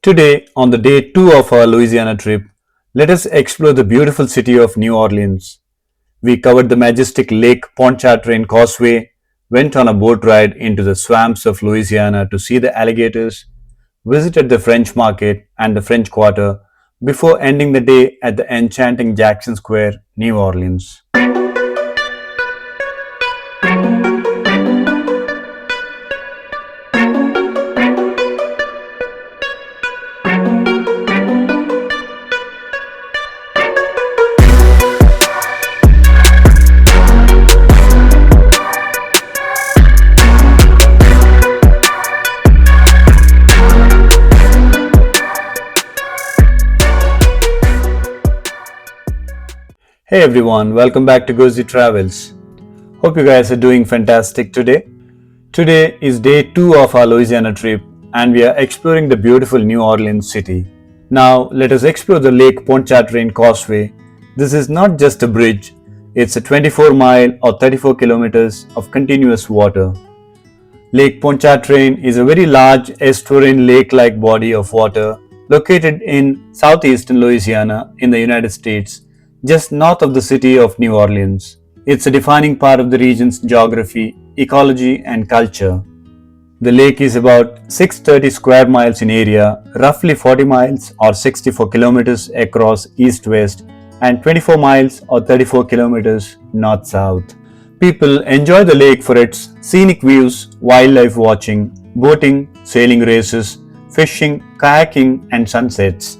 Today, on the day 2 of our Louisiana trip, let us explore the beautiful city of New Orleans. We covered the majestic Lake Pontchartrain Causeway, went on a boat ride into the swamps of Louisiana to see the alligators, visited the French Market and the French Quarter before ending the day at the enchanting Jackson Square, New Orleans. Hey everyone, welcome back to GovZ Travels. Hope you guys are doing fantastic today. Today is day 2 of our Louisiana trip and we are exploring the beautiful New Orleans city. Now let us explore the Lake Pontchartrain Causeway. This is not just a bridge, it's a 24-mile or 34 kilometers of continuous water. Lake Pontchartrain is a very large estuarine lake-like body of water located in southeastern Louisiana in the United States, just north of the city of New Orleans. It's a defining part of the region's geography, ecology, and culture. The lake is about 630 square miles in area, roughly 40 miles or 64 kilometers across east-west, and 24 miles or 34 kilometers north-south. People enjoy the lake for its scenic views, wildlife watching, boating, sailing races, fishing, kayaking, and sunsets.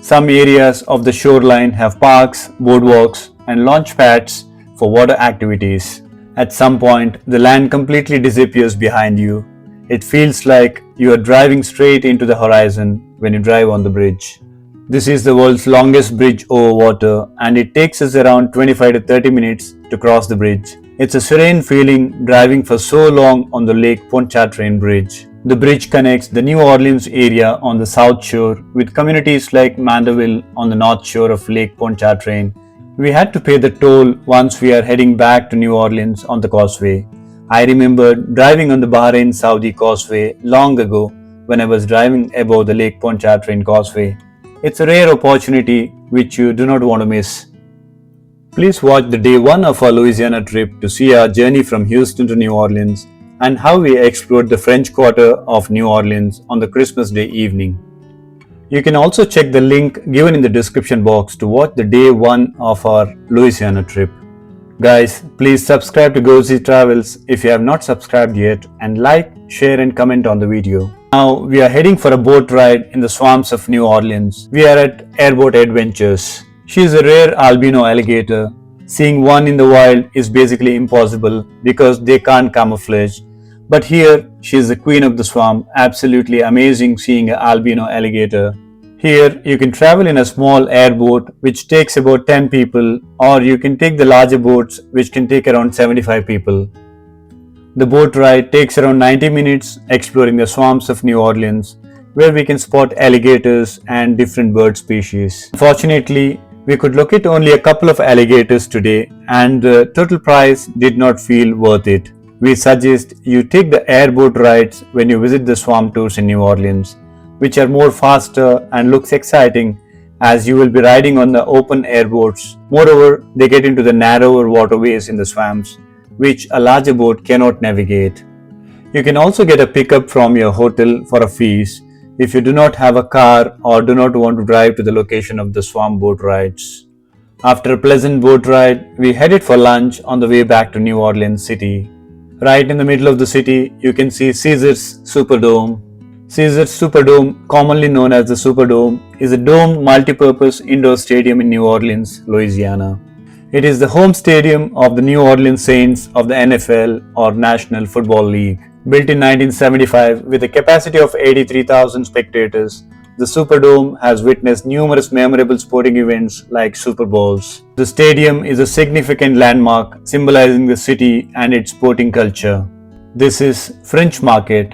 Some areas of the shoreline have parks, boardwalks, and launch pads for water activities. At some point, the land completely disappears behind you. It feels like you are driving straight into the horizon when you drive on the bridge. This is the world's longest bridge over water, and it takes us around 25 to 30 minutes to cross the bridge. It's a serene feeling driving for so long on the Lake Pontchartrain Bridge. The bridge connects the New Orleans area on the south shore with communities like Mandeville on the north shore of Lake Pontchartrain. We had to pay the toll once we are heading back to New Orleans on the Causeway. I remember driving on the Bahrain Saudi Causeway long ago when I was driving above the Lake Pontchartrain Causeway. It's a rare opportunity which you do not want to miss. Please watch the day 1 of our Louisiana trip to see our journey from Houston to New Orleans and how we explored the French Quarter of New Orleans on the Christmas Day evening. You can also check the link given in the description box to watch the day 1 of our Louisiana trip. Guys, please subscribe to GovZ Travels if you have not subscribed yet, and like, share and comment on the video. Now we are heading for a boat ride in the swamps of New Orleans. We are at Airboat Adventures. She is a rare albino alligator. Seeing one in the wild is basically impossible because they can't camouflage. But here, she is the queen of the swamp. Absolutely amazing seeing an albino alligator. Here, you can travel in a small airboat which takes about 10 people, or you can take the larger boats which can take around 75 people. The boat ride takes around 90 minutes exploring the swamps of New Orleans, where we can spot alligators and different bird species. Unfortunately, we could locate only a couple of alligators today, and the total price did not feel worth it. We suggest you take the airboat rides when you visit the swamp tours in New Orleans, which are more faster and looks exciting as you will be riding on the open airboats. Moreover, they get into the narrower waterways in the swamps, which a larger boat cannot navigate. You can also get a pickup from your hotel for a fees if you do not have a car or do not want to drive to the location of the swamp boat rides. After a pleasant boat ride, we headed for lunch on the way back to New Orleans City. Right in the middle of the city, you can see Caesar's Superdome. Caesar's Superdome, commonly known as the Superdome, is a domed multi-purpose indoor stadium in New Orleans, Louisiana. It is the home stadium of the New Orleans Saints of the NFL or National Football League. Built in 1975 with a capacity of 83,000 spectators, the Superdome has witnessed numerous memorable sporting events like Super Bowls. The stadium is a significant landmark symbolizing the city and its sporting culture. This is French Market.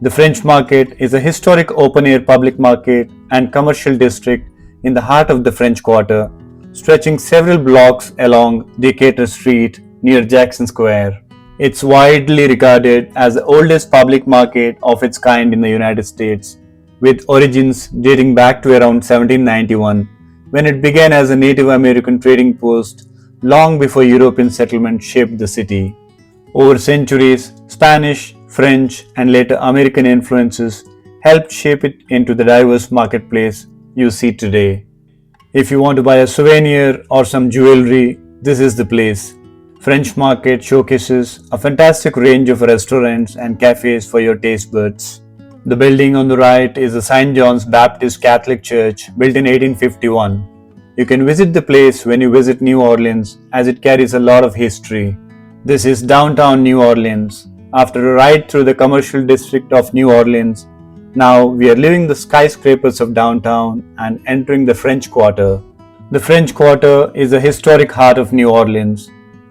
The French Market is a historic open-air public market and commercial district in the heart of the French Quarter, stretching several blocks along Decatur Street near Jackson Square. It's widely regarded as the oldest public market of its kind in the United States, with origins dating back to around 1791, when it began as a Native American trading post long before European settlement shaped the city. Over centuries, Spanish, French, and later American influences helped shape it into the diverse marketplace you see today. If you want to buy a souvenir or some jewelry, this is the place. French Market showcases a fantastic range of restaurants and cafes for your taste buds. The building on the right is the St. John's Baptist Catholic Church, built in 1851. You can visit the place when you visit New Orleans, as it carries a lot of history. This is downtown New Orleans. After a ride through the commercial district of New Orleans, now we are leaving the skyscrapers of downtown and entering the French Quarter. The French Quarter is the historic heart of New Orleans,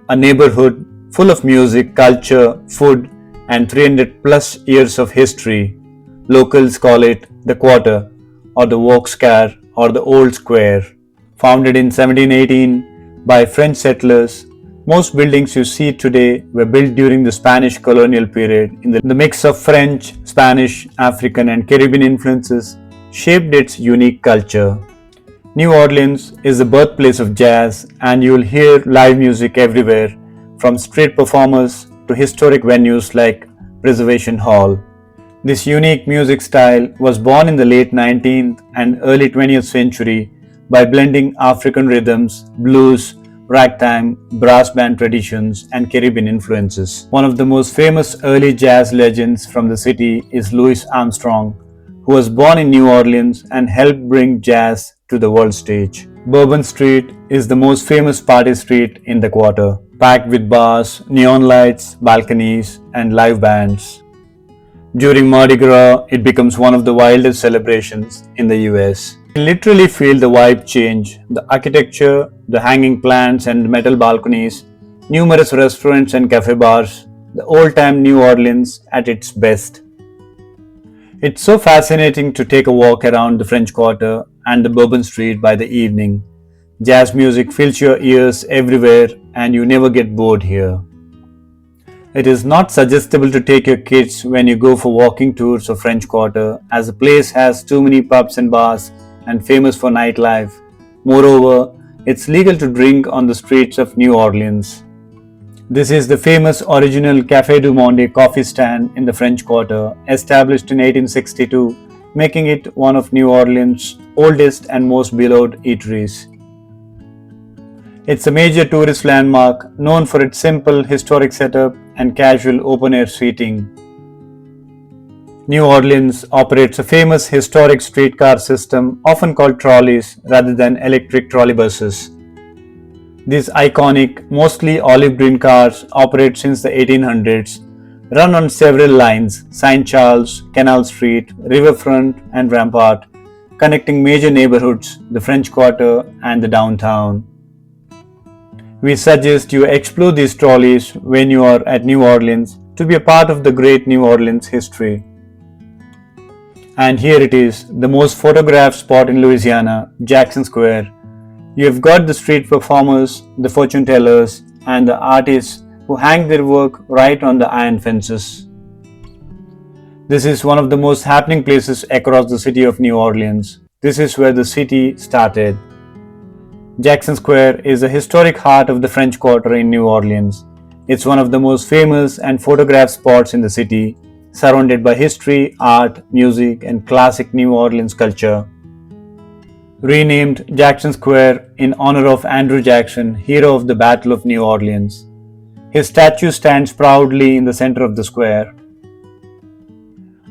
a neighborhood full of music, culture, food, and 300 plus years of history. Locals call it the Quarter, or the Vauxquare, or the Old Square. Founded in 1718 by French settlers, most buildings you see today were built during the Spanish colonial period. The mix of French, Spanish, African, and Caribbean influences shaped its unique culture. New Orleans is the birthplace of jazz, and you will hear live music everywhere, from street performers to historic venues like Preservation Hall. This unique music style was born in the late 19th and early 20th century by blending African rhythms, blues, ragtime, brass band traditions, and Caribbean influences. One of the most famous early jazz legends from the city is Louis Armstrong, who was born in New Orleans and helped bring jazz to the world stage. Bourbon Street is the most famous party street in the Quarter, packed with bars, neon lights, balconies, and live bands. During Mardi Gras, it becomes one of the wildest celebrations in the US. You can literally feel the vibe change. The architecture, the hanging plants and metal balconies, numerous restaurants and cafe bars, the old-time New Orleans at its best. It's so fascinating to take a walk around the French Quarter and the Bourbon Street by the evening. Jazz music fills your ears everywhere and you never get bored here. It is not suggestible to take your kids when you go for walking tours of French Quarter, as the place has too many pubs and bars and famous for nightlife. Moreover, it's legal to drink on the streets of New Orleans. This is the famous original Café du Monde coffee stand in the French Quarter, established in 1862, making it one of New Orleans' oldest and most beloved eateries. It's a major tourist landmark, known for its simple historic setup and casual open-air seating. New Orleans operates a famous historic streetcar system, often called trolleys rather than electric trolleybuses. These iconic, mostly olive green cars operate since the 1800s, run on several lines: St. Charles, Canal Street, Riverfront, and Rampart, connecting major neighborhoods, the French Quarter, and the downtown. We suggest you explore these trolleys when you are at New Orleans to be a part of the great New Orleans history. And here it is, the most photographed spot in Louisiana, Jackson Square. You have got the street performers, the fortune tellers, and the artists who hang their work right on the iron fences. This is one of the most happening places across the city of New Orleans. This is where the city started. Jackson Square is the historic heart of the French Quarter in New Orleans. It's one of the most famous and photographed spots in the city, surrounded by history, art, music, and classic New Orleans culture. Renamed Jackson Square in honor of Andrew Jackson, hero of the Battle of New Orleans. His statue stands proudly in the center of the square.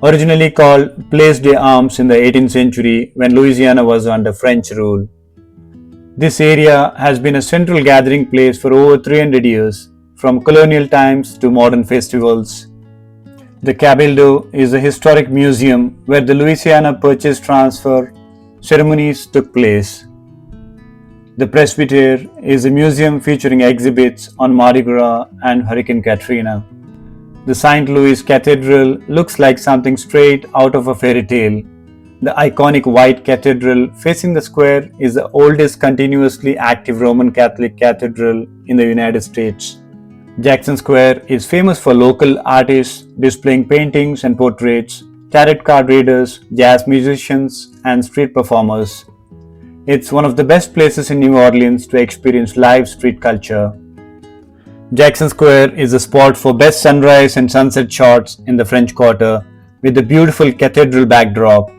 Originally called Place des Armes in the 18th century when Louisiana was under French rule. This area has been a central gathering place for over 300 years, from colonial times to modern festivals. The Cabildo is a historic museum where the Louisiana Purchase Transfer ceremonies took place. The Presbytere is a museum featuring exhibits on Mardi Gras and Hurricane Katrina. The St. Louis Cathedral looks like something straight out of a fairy tale. The iconic white cathedral facing the square is the oldest continuously active Roman Catholic cathedral in the United States. Jackson Square is famous for local artists displaying paintings and portraits, tarot card readers, jazz musicians, and street performers. It's one of the best places in New Orleans to experience live street culture. Jackson Square is a spot for best sunrise and sunset shots in the French Quarter with a beautiful cathedral backdrop.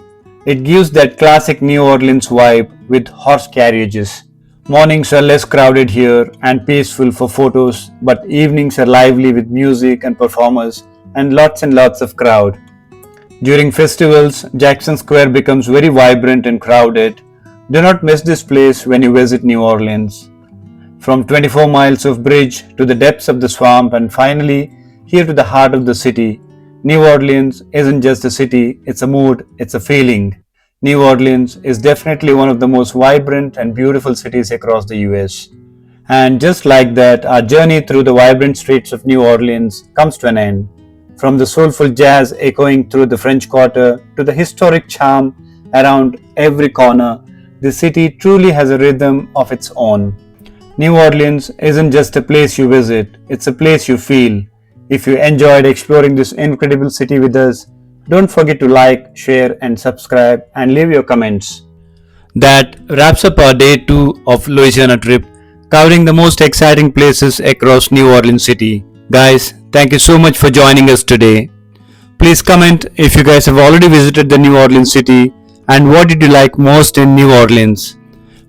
It gives that classic New Orleans vibe with horse carriages. Mornings are less crowded here and peaceful for photos, but evenings are lively with music and performers and lots of crowd. During festivals, Jackson Square becomes very vibrant and crowded. Do not miss this place when you visit New Orleans. From 24 miles of bridge to the depths of the swamp and finally here to the heart of the city, New Orleans isn't just a city, it's a mood, it's a feeling. New Orleans is definitely one of the most vibrant and beautiful cities across the US. And just like that, our journey through the vibrant streets of New Orleans comes to an end. From the soulful jazz echoing through the French Quarter to the historic charm around every corner, the city truly has a rhythm of its own. New Orleans isn't just a place you visit, it's a place you feel. If you enjoyed exploring this incredible city with us, don't forget to like, share, and subscribe and leave your comments. That wraps up our day 2 of Louisiana trip, covering the most exciting places across New Orleans City. Guys, thank you so much for joining us today. Please comment if you guys have already visited the New Orleans City and what did you like most in New Orleans.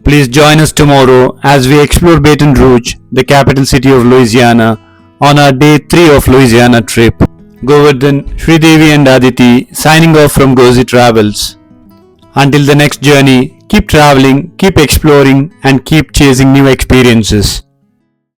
Please join us tomorrow as we explore Baton Rouge, the capital city of Louisiana, on our day 3 of Louisiana trip. Govardhan, Sridevi and Aditi signing off from GovZ Travels. Until the next journey, keep traveling, keep exploring and keep chasing new experiences.